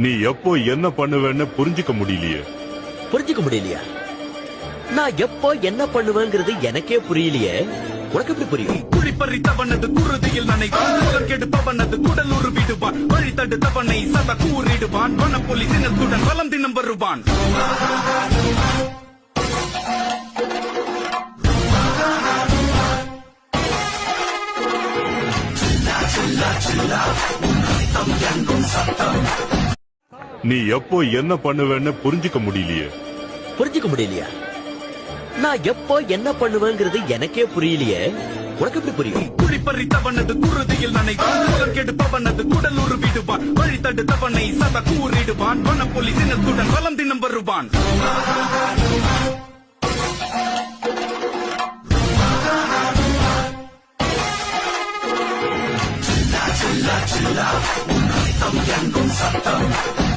நீ எப்போ என்ன பண்ணுவேன்னு புரிஞ்சுக்க முடியலையே. புரிஞ்சுக்க முடியலையா? நான் எப்போ என்ன பண்ணுவேங்கிறது எனக்கே புரியலையே. உனக்கு எப்படி புரியும்? குளிப்பறித்தவனது குருதியில் நனைவான், கெடுப்பவனது குடலூர் விடுவான், வழி தடுத்தவனை சத கூறிடுவான், வனப்புலி சின்னத்துடன் வலம் தினம் வருவான். நீ எப்போ என்ன பண்ணுவேன்னு புரிஞ்சுக்க முடியலையே. புரிஞ்சுக்க முடியலையா? நான் எப்போ என்ன பண்ணுவேங்கிறது எனக்கே புரியலையே. உனக்கு எப்படி புரியும்? குளிப்பறித்தவனது குருதியில் நனைவான், கெடுப்பவனது குடலூர் விடுவான், வழி தடுத்தவனை சத கூறிடுவான், வனப்புலி சின்னத்துடன் வலம் தினம் வருவான். சில்லா சில்லா உன் ரத்தம் எங்கும் சத்தம்